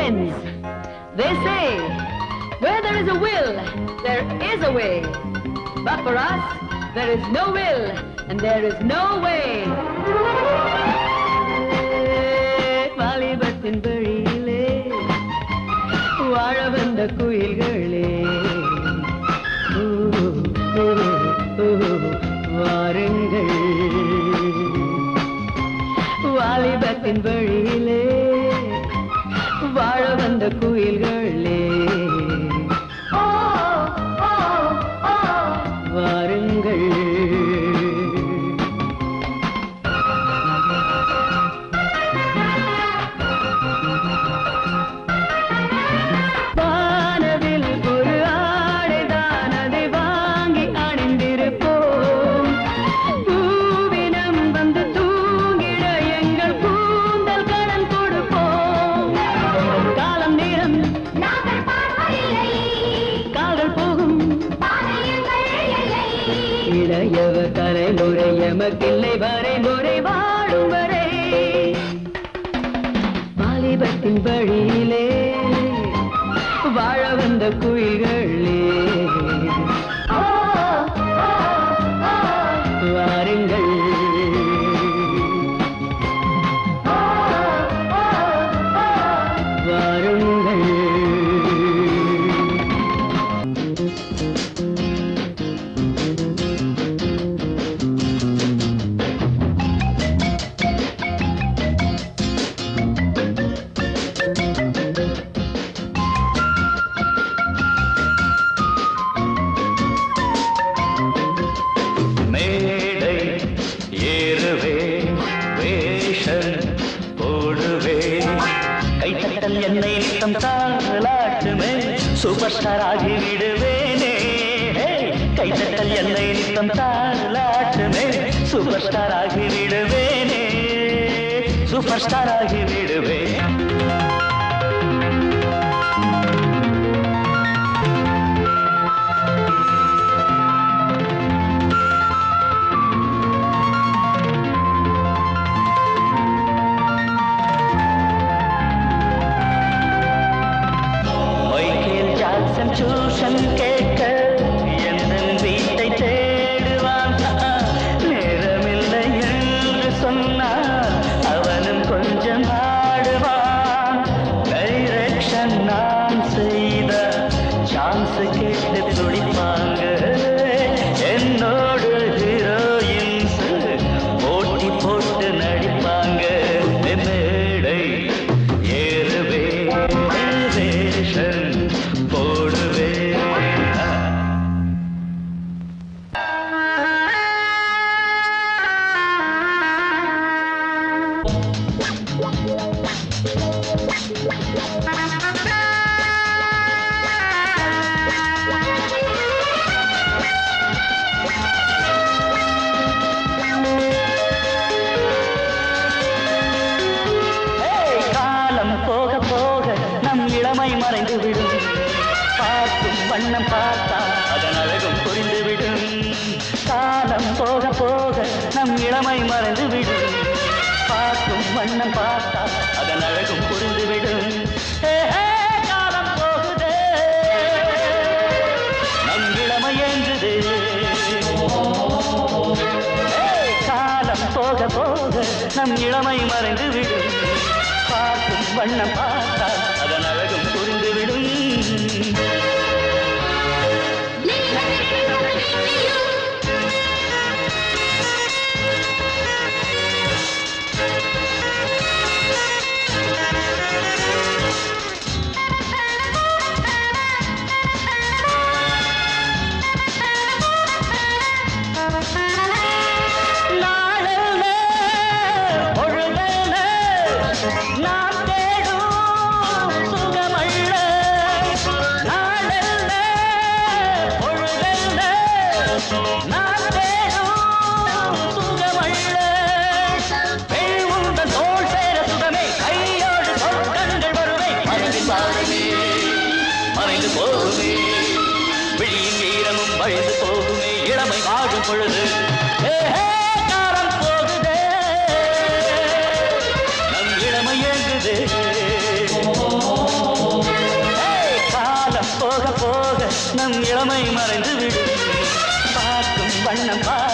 ends. They say, where there is a will, there is a way. But for us, there is no will, and there is no way. வாலிபத்தின் வழியிலே வாழ வந்த குயில்களே வாருங்கள். வாலிபத்தின் வழியிலே வாழ வந்த குயில்களே வாருங்கள். வானவில் ஒரு ஆடைதான், அதை வாங்கி அணிந்திருப்போம். பூவினம் வந்து தூங்கிட எங்கள் கூந்தல் கடன் கொடுப்போம். காலம் நேரம் காதல் போகும் இளையவர் தலைமுறை எமக்கில்லை வரைமுறை வாழும் வரை. வாலிபத்தின் வழியிலே வாழ வந்த குயில்களே வாருங்கள். வாருங்கள். என்னை நித்தம் தாளாட்டுமே, சூப்பர் ஸ்டார் ஆகி விடுவேனே. கைத்தட்டல் என்னை நித்தம் தாளாட்டுமே, சூப்பர் ஸ்டார் ஆகி விடுவேனே. சூப்பர் ஸ்டார் ஆகி விடுவேன். டியூஷன் கேட்க என் வீட்டை தேடுவான். நேரமில்லை என்று சொன்னால் அவனும் கொஞ்சம் ஆடுவான். டைரக்ஷன் நான் செய்த சான்ஸ் கேட்டு துடிப்பாங்க. என்னோடு ஹீரோயின்ஸ் போட்டி போட்டு நடிப்பாங்க. மேடை ஏறுவே ரேஷன் போடுவே. காலம் போக போக நம் இளமை மறைந்துவிடும். பார்க்கும் வண்ணம் பார்த்தா அதன் அழகும் புரிந்துவிடும். காலம் போக போக நம் இளமை மறைந்துவிடும். பார்க்கும் வண்ணம் பார்த்தா அதன் அழகும் புரிந்துவிடும். காலம் போகுதே, நம் இளமை ஏங்குதே. காலம் போக போக நம் இளமை மறைந்துவிடும். பார்க்கும் வண்ணம் பார்த்தா அதன் அழகும் புரிந்துவிடும். வழிந்து போகுமே இளமை வாழும் பொழுது. காலம் போகுதே, நம் இளமை ஏங்குதே. வண்ணம் பாரு